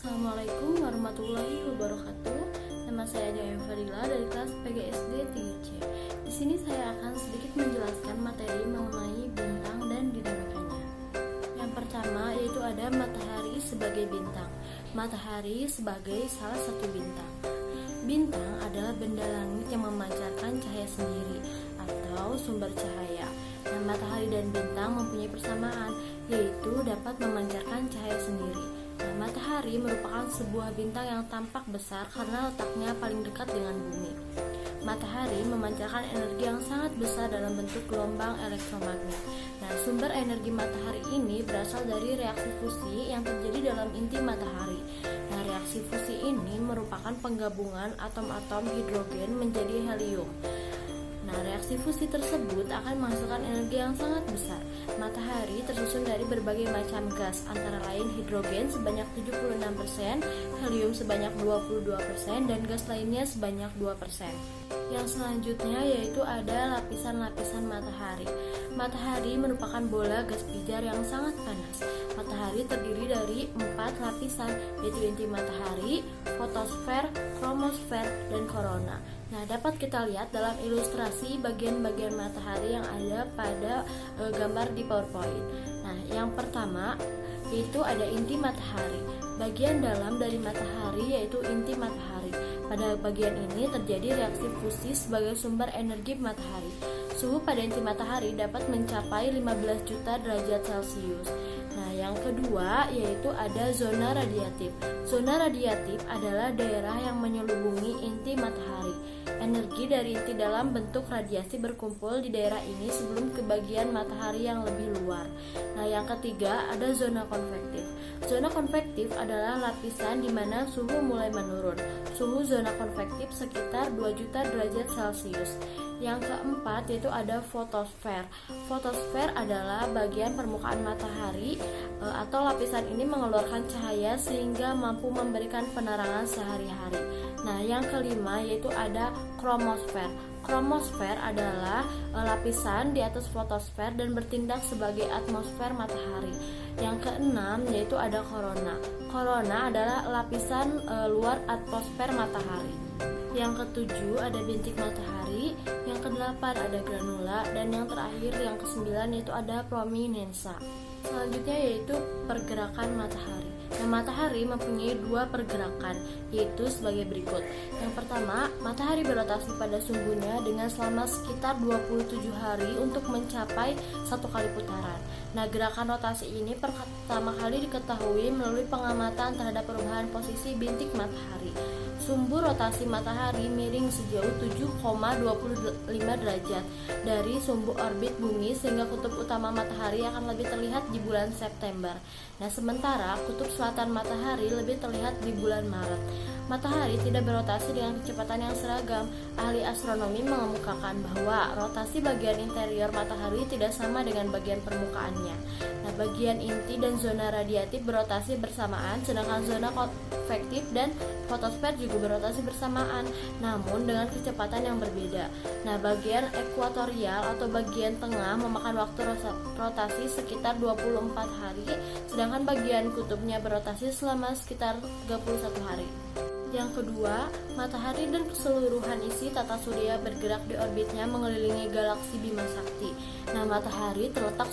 Assalamualaikum warahmatullahi wabarakatuh. Nama saya Dian Fadila dari kelas PGSD 3C. Di sini saya akan sedikit menjelaskan materi mengenai bintang dan dinamikanya. Yang pertama yaitu ada matahari sebagai bintang. Matahari sebagai salah satu bintang. Bintang adalah benda langit yang memancarkan cahaya sendiri atau sumber cahaya. Nah, matahari dan bintang mempunyai persamaan, yaitu dapat memancarkan cahaya sendiri. Nah, matahari merupakan sebuah bintang yang tampak besar karena letaknya paling dekat dengan bumi. Matahari memancarkan energi yang sangat besar dalam bentuk gelombang elektromagnet. Nah, sumber energi matahari ini berasal dari reaksi fusi yang terjadi dalam inti matahari. Nah, reaksi fusi ini merupakan penggabungan atom-atom hidrogen menjadi helium. Nah, reaksi fusi tersebut akan menghasilkan energi yang sangat besar. Matahari tersusun dari berbagai macam gas, antara lain hidrogen sebanyak 76%, helium sebanyak 22%, dan gas lainnya sebanyak 2%. Yang selanjutnya yaitu ada lapisan-lapisan matahari. Matahari merupakan bola gas pijar yang sangat panas. Matahari terdiri dari 4 lapisan, yaitu inti matahari, fotosfer, kromosfer, dan korona. Nah, dapat kita lihat dalam ilustrasi bagian-bagian matahari yang ada pada gambar di PowerPoint. Nah, yang pertama yaitu ada inti matahari. Bagian dalam dari matahari yaitu inti matahari. Pada bagian ini terjadi reaksi fusi sebagai sumber energi matahari. Suhu pada inti matahari dapat mencapai 15 juta derajat Celcius. Nah, yang kedua yaitu ada zona radiatif. Zona radiatif adalah daerah yang menyelubungi inti matahari. Energi dari inti dalam bentuk radiasi berkumpul di daerah ini sebelum ke bagian matahari yang lebih luar. Nah, yang ketiga ada zona konvektif. Zona konvektif adalah lapisan di mana suhu mulai menurun. Suhu zona konvektif sekitar 2 juta derajat Celcius. Yang keempat yaitu ada fotosfer. Fotosfer adalah bagian permukaan matahari atau lapisan ini mengeluarkan cahaya sehingga mampu memberikan penerangan sehari-hari. Nah, yang kelima yaitu ada kromosfer. Kromosfer adalah lapisan di atas fotosfer dan bertindak sebagai atmosfer matahari. Yang keenam yaitu ada korona. Korona adalah lapisan luar atmosfer matahari. Yang ketujuh ada bintik matahari, yang kedelapan ada granula, dan yang terakhir yang kesembilan yaitu ada prominensa. Selanjutnya yaitu pergerakan matahari. Nah, matahari mempunyai 2 pergerakan, yaitu sebagai berikut. Yang pertama, matahari berotasi pada sumbunya dengan selama sekitar 27 hari untuk mencapai 1 kali putaran. Nah, gerakan rotasi ini pertama kali diketahui melalui pengamatan terhadap perubahan posisi bintik matahari. Sumbu rotasi matahari miring sejauh 7,25 derajat dari sumbu orbit bumi sehingga kutub utama matahari akan lebih terlihat di bulan September. Nah, sementara kutub selatan matahari lebih terlihat di bulan Maret. Matahari tidak berotasi dengan kecepatan yang seragam. Ahli astronomi mengemukakan bahwa rotasi bagian interior matahari tidak sama dengan bagian permukaannya. Nah, bagian inti dan zona radiatif berotasi bersamaan, sedangkan zona konvektif dan fotosfer juga berotasi bersamaan, namun dengan kecepatan yang berbeda. Nah, bagian ekuatorial atau bagian tengah memakan waktu rotasi sekitar 24 hari, sedangkan bagian kutubnya berotasi selama sekitar 31 hari. Yang kedua, matahari dan keseluruhan isi tata surya bergerak di orbitnya mengelilingi galaksi Bima Sakti. Nah, matahari terletak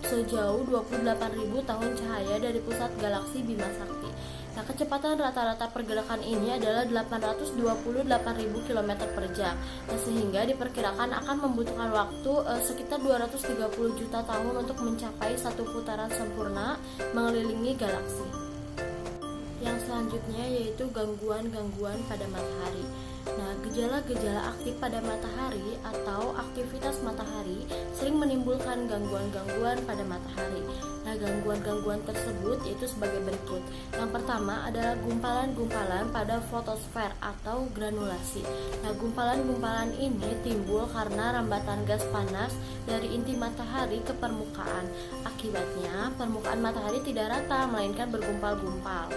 sejauh 28.000 tahun cahaya dari pusat galaksi Bima Sakti. Nah, kecepatan rata-rata pergerakan ini adalah 828.000 km per jam. Nah, sehingga diperkirakan akan membutuhkan waktu sekitar 230 juta tahun untuk mencapai 1 putaran sempurna mengelilingi galaksi. Yang selanjutnya yaitu gangguan-gangguan pada matahari. Nah, gejala-gejala aktif pada matahari atau aktivitas matahari sering menimbulkan gangguan-gangguan pada matahari. Nah, gangguan-gangguan tersebut yaitu sebagai berikut. Yang pertama adalah gumpalan-gumpalan pada fotosfer atau granulasi. Nah, gumpalan-gumpalan ini timbul karena rambatan gas panas dari inti matahari ke permukaan. Akibatnya, permukaan matahari tidak rata melainkan bergumpal-gumpal.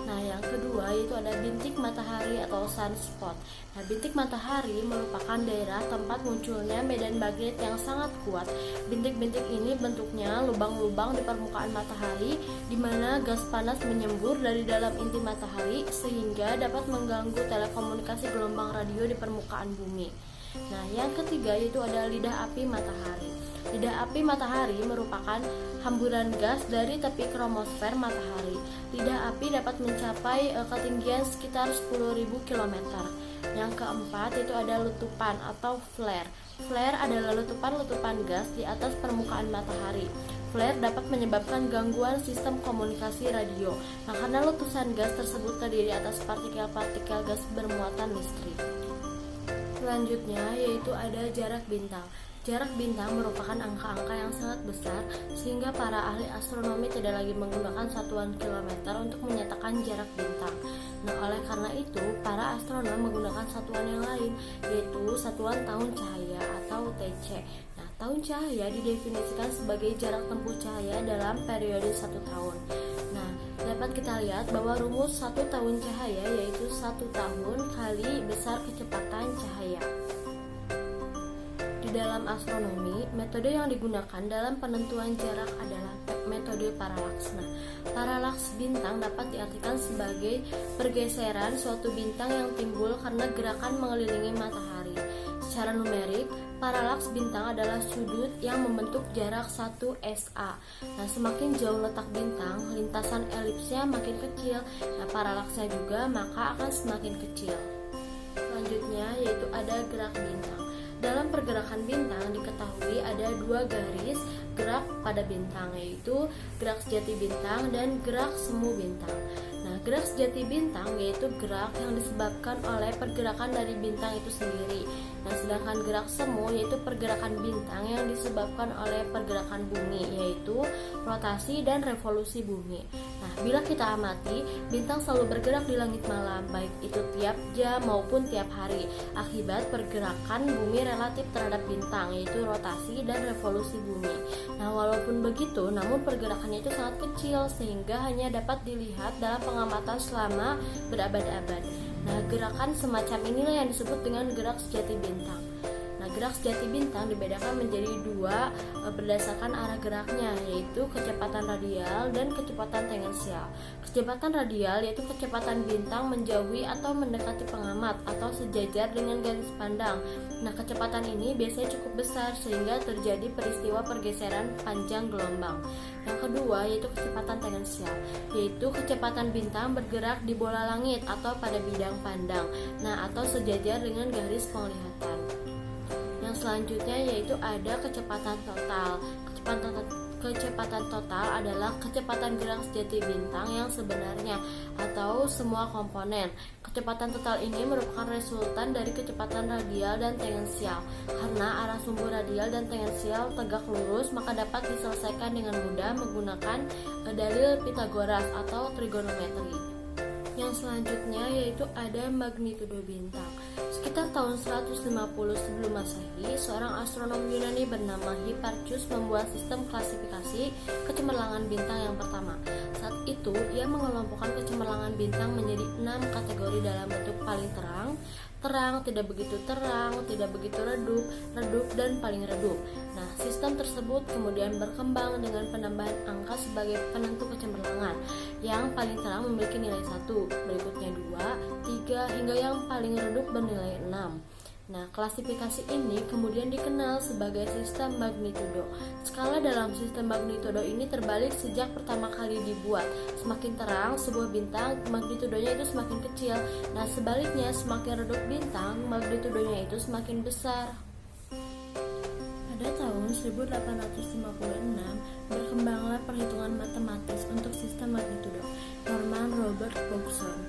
Nah, yang kedua yaitu ada bintik matahari atau sunspot. Nah, bintik matahari merupakan daerah tempat munculnya medan magnet yang sangat kuat. Bintik-bintik ini bentuknya lubang-lubang di permukaan matahari di mana gas panas menyembur dari dalam inti matahari sehingga dapat mengganggu telekomunikasi gelombang radio di permukaan bumi. Nah, yang ketiga yaitu ada lidah api matahari. Lidah api matahari merupakan hamburan gas dari tepi kromosfer matahari. Lidah api dapat mencapai ketinggian sekitar 10.000 km. Yang keempat itu ada letupan atau flare. Flare adalah letupan-letupan gas di atas permukaan matahari. Flare dapat menyebabkan gangguan sistem komunikasi radio. Nah, karena letusan gas tersebut terdiri atas partikel-partikel gas bermuatan listrik. Selanjutnya yaitu ada jarak bintang. Jarak bintang merupakan angka-angka yang sangat besar sehingga para ahli astronomi tidak lagi menggunakan satuan kilometer untuk menyatakan jarak bintang. Nah, oleh karena itu, para astronom menggunakan satuan yang lain, yaitu satuan tahun cahaya atau TC. Nah, tahun cahaya didefinisikan sebagai jarak tempuh cahaya dalam periode 1 tahun. Nah, dapat kita lihat bahwa rumus 1 tahun cahaya yaitu 1 tahun kali besar kecepatan cahaya. Di dalam astronomi, metode yang digunakan dalam penentuan jarak adalah metode paralaks. Nah, paralaks bintang dapat diartikan sebagai pergeseran suatu bintang yang timbul karena gerakan mengelilingi matahari. Secara numerik, paralaks bintang adalah sudut yang membentuk jarak 1 SA. Nah, semakin jauh letak bintang, lintasan elipsnya makin kecil. Nah, paralaksnya juga maka akan semakin kecil. Selanjutnya yaitu ada gerak bintang. Dalam pergerakan bintang diketahui ada 2 garis gerak pada bintang, yaitu gerak sejati bintang dan gerak semu bintang. Nah, gerak sejati bintang yaitu gerak yang disebabkan oleh pergerakan dari bintang itu sendiri. Nah, sedangkan gerak semu yaitu pergerakan bintang yang disebabkan oleh pergerakan bumi, yaitu rotasi dan revolusi bumi. Nah, bila kita amati, bintang selalu bergerak di langit malam, baik itu tiap jam maupun tiap hari, akibat pergerakan bumi relatif terhadap bintang, yaitu rotasi dan revolusi bumi. Nah, walaupun begitu, namun pergerakannya itu sangat kecil sehingga hanya dapat dilihat dalam pengamatan selama berabad-abad. Nah, gerakan semacam inilah yang disebut dengan gerak sejati bintang. Nah, gerak sejati bintang dibedakan menjadi 2 berdasarkan arah geraknya, yaitu kecepatan radial dan kecepatan tangensial. Kecepatan radial yaitu kecepatan bintang menjauhi atau mendekati pengamat atau sejajar dengan garis pandang. Nah, kecepatan ini biasanya cukup besar sehingga terjadi peristiwa pergeseran panjang gelombang. Yang kedua yaitu kecepatan tangensial, yaitu kecepatan bintang bergerak di bola langit atau pada bidang pandang. Nah, atau sejajar dengan garis penglihatan. Yang selanjutnya yaitu ada kecepatan total. Kecepatan total adalah kecepatan gerak sejati bintang yang sebenarnya atau semua komponen. Kecepatan total ini merupakan resultan dari kecepatan radial dan tangensial. Karena arah sumbu radial dan tangensial tegak lurus, maka dapat diselesaikan dengan mudah menggunakan dalil Pythagoras atau trigonometri. Yang selanjutnya yaitu ada magnitudo bintang. Sekitar tahun 150 sebelum Masehi, seorang astronom Yunani bernama Hipparchus membuat sistem klasifikasi kecemerlangan bintang yang pertama. Saat itu, ia mengelompokkan kecemerlangan bintang menjadi 6 kategori dalam bentuk paling terang, terang, tidak begitu terang, tidak begitu redup, redup, dan paling redup. Nah, sistem tersebut kemudian berkembang dengan penambahan angka sebagai penentu kecemerlangan. Yang paling terang memiliki nilai 1, berikutnya 2, 3, hingga yang paling redup bernilai 6. Nah, klasifikasi ini kemudian dikenal sebagai sistem magnitudo. Skala dalam sistem magnitudo ini terbalik sejak pertama kali dibuat. Semakin terang sebuah bintang, magnitudonya itu semakin kecil. Nah, sebaliknya semakin redup bintang, magnitudonya itu semakin besar. Pada tahun 1856, berkembanglah perhitungan matematis untuk sistem magnitudo. Norman Robert Boson,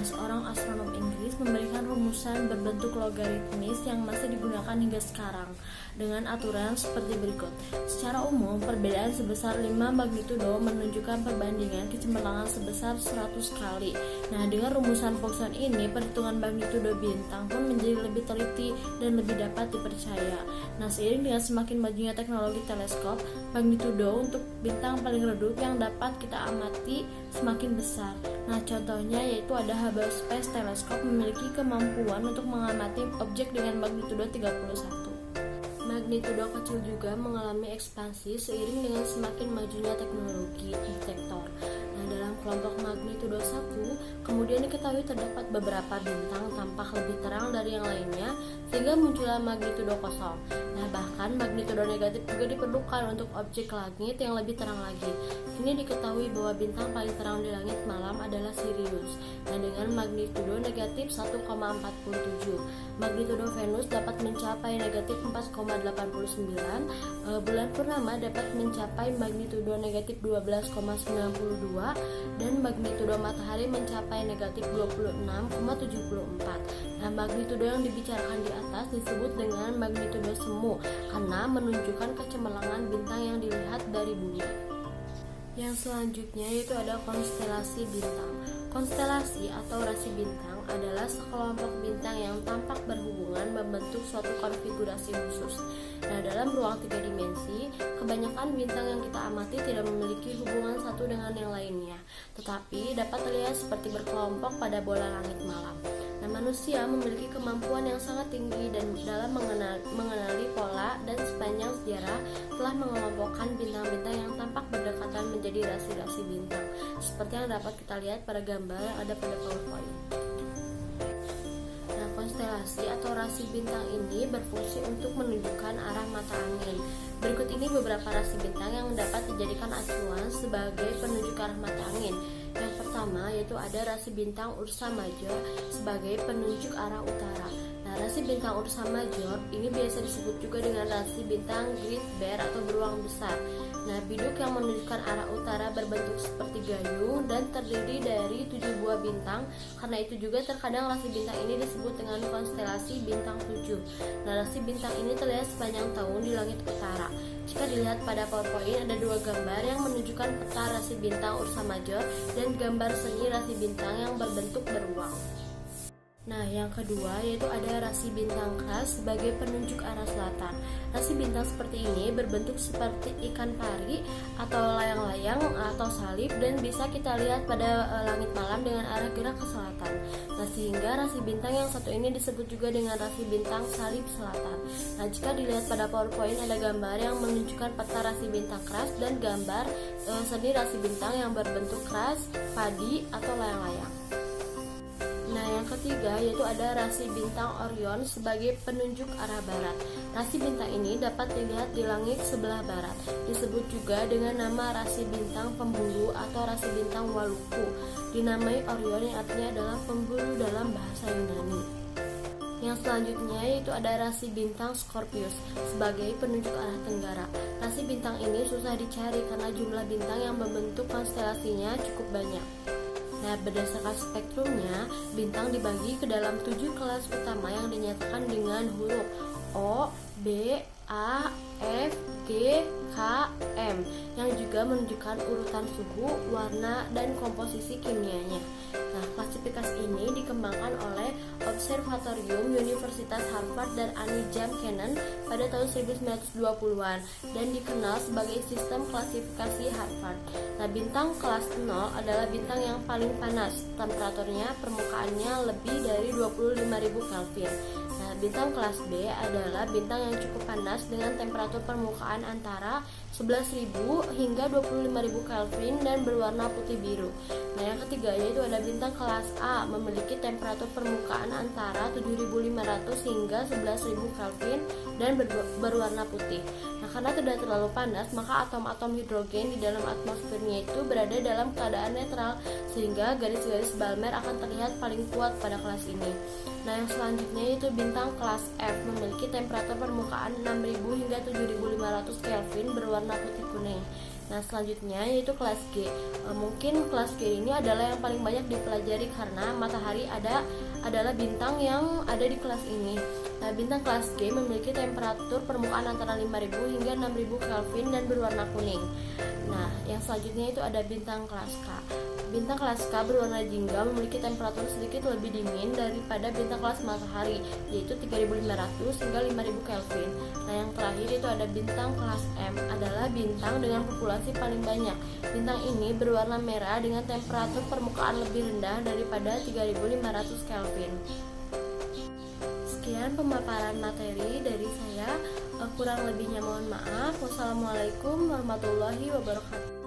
seorang astronom Inggris, memberikan rumusan berbentuk logaritmis yang masih digunakan hingga sekarang dengan aturan seperti berikut. Secara umum, perbedaan sebesar 5 magnitudo menunjukkan perbandingan kecemerlangan sebesar 100 kali. Nah, dengan rumusan Boson ini, perhitungan magnitudo bintang pun menjadi lebih teliti dan lebih dapat dipercaya. Nah, seiring dengan semakin majunya teknologi teleskop, magnitudo untuk bintang paling redup yang dapat kita amati semakin besar. Nah, contohnya yaitu ada Hubble Space Telescope memiliki kemampuan untuk mengamati objek dengan magnitudo 31. Magnitudo kecil juga mengalami ekspansi seiring dengan semakin majunya teknologi detektor. Nah, dalam kelompok magnitudo 1, kemudian diketahui terdapat beberapa bintang tampak lebih terang dari yang lainnya, sehingga muncullah magnitudo kosong. Nah, bahkan magnitudo negatif juga diperlukan untuk objek langit yang lebih terang lagi. Ini diketahui bahwa bintang paling terang di langit malam adalah Sirius. Nah, dengan magnitudo negatif 1,47. Magnitudo Venus dapat mencapai negatif 4,89. Bulan purnama dapat mencapai magnitudo negatif 12,92 dan magnitudo matahari mencapai negatif 26,74. Nah, magnitudo yang dibicarakan di atas disebut dengan magnitudo semu karena menunjukkan kecemerlangan bintang yang dilihat dari bumi. Yang selanjutnya yaitu ada konstelasi bintang. Konstelasi atau rasi bintang adalah sekelompok bintang yang tampak berhubungan membentuk suatu konfigurasi khusus. Nah, dalam ruang 3 dimensi, kebanyakan bintang yang kita amati tidak memiliki hubungan satu dengan yang lainnya, tetapi dapat terlihat seperti berkelompok pada bola langit malam. Nah, manusia memiliki kemampuan yang sangat tinggi dan dalam mengenali pola dan sepanjang sejarah telah mengelompokkan bintang-bintang yang tampak berdekatan menjadi rasi-rasi bintang, seperti yang dapat kita lihat pada gambar yang ada pada PowerPoint. Nah, konstelasi atau rasi bintang ini berfungsi untuk menunjukkan arah mata angin. Berikut ini beberapa rasi bintang yang dapat dijadikan acuan sebagai penunjuk arah mata angin. Yang pertama yaitu ada rasi bintang Ursa Major sebagai penunjuk arah utara. Nah, rasi bintang Ursa Major ini biasa disebut juga dengan rasi bintang Great Bear atau beruang besar. Nah, biduk yang menunjukkan arah utara berbentuk seperti gayung dan terdiri dari 7 buah bintang. Karena itu juga terkadang rasi bintang ini disebut dengan konstelasi bintang 7. Nah, rasi bintang ini terlihat sepanjang tahun di langit utara. Jika dilihat pada PowerPoint ada 2 gambar yang menunjukkan peta rasi bintang Ursa Major dan gambar seni rasi bintang yang berbentuk beruang. Nah, yang kedua yaitu ada rasi bintang Kras sebagai penunjuk arah selatan. Rasi bintang seperti ini berbentuk seperti ikan pari atau layang-layang atau salib dan bisa kita lihat pada langit malam dengan arah gerak ke selatan. Nah, sehingga rasi bintang yang satu ini disebut juga dengan rasi bintang salib selatan. Nah, jika dilihat pada PowerPoint ada gambar yang menunjukkan peta rasi bintang Kras dan gambar seni rasi bintang yang berbentuk kras, padi atau layang-layang. Nah, yang ketiga yaitu ada rasi bintang Orion sebagai penunjuk arah barat. Rasi bintang ini dapat dilihat di langit sebelah barat. Disebut juga dengan nama rasi bintang pembulu atau rasi bintang Waluku. Dinamai Orion yang artinya adalah pembulu dalam bahasa Yunani. Yang selanjutnya yaitu ada rasi bintang Scorpius sebagai penunjuk arah tenggara. Rasi bintang ini susah dicari karena jumlah bintang yang membentuk konstelasinya cukup banyak. Nah, berdasarkan spektrumnya, bintang dibagi ke dalam 7 kelas utama yang dinyatakan dengan huruf O, B, A, F, G, K, M yang juga menunjukkan urutan suhu, warna, dan komposisi kimianya. Nah, klasifikasi ini dikembangkan oleh Observatorium Universitas Harvard dan Annie Jam Cannon pada tahun 1920-an dan dikenal sebagai sistem klasifikasi Harvard. Nah, bintang kelas 0 adalah bintang yang paling panas, temperaturnya permukaannya lebih dari 25.000 Kelvin. Nah, bintang kelas B adalah bintang yang cukup panas dengan temperatur permukaan antara 11.000 hingga 25.000 Kelvin dan berwarna putih biru. Nah, yang ketiga yaitu ada bintang kelas A memiliki temperatur permukaan antara 7.500 hingga 11.000 Kelvin dan berwarna putih. Nah, karena tidak terlalu panas, maka atom-atom hidrogen di dalam atmosfernya itu berada dalam keadaan netral sehingga garis-garis Balmer akan terlihat paling kuat pada kelas ini. Nah, yang selanjutnya yaitu bintang kelas F memiliki temperatur permukaan 6.000 hingga 7.500 Kelvin berwarna putih kuning. Nah, selanjutnya yaitu kelas G. Mungkin kelas G ini adalah yang paling banyak dipelajari karena matahari adalah bintang yang ada di kelas ini. Nah, bintang kelas G memiliki temperatur permukaan antara 5000 hingga 6000 Kelvin dan berwarna kuning. Nah, yang selanjutnya itu ada bintang kelas K. Bintang kelas K berwarna jingga, memiliki temperatur sedikit lebih dingin daripada bintang kelas matahari, yaitu 3500 hingga 5000 Kelvin. Nah, yang terakhir itu ada bintang kelas M, adalah bintang dengan populasi paling banyak. Bintang ini berwarna merah dengan temperatur permukaan lebih rendah daripada 3500 Kelvin. Sekian pemaparan materi dari saya. Kurang lebihnya mohon maaf. Wassalamualaikum warahmatullahi wabarakatuh.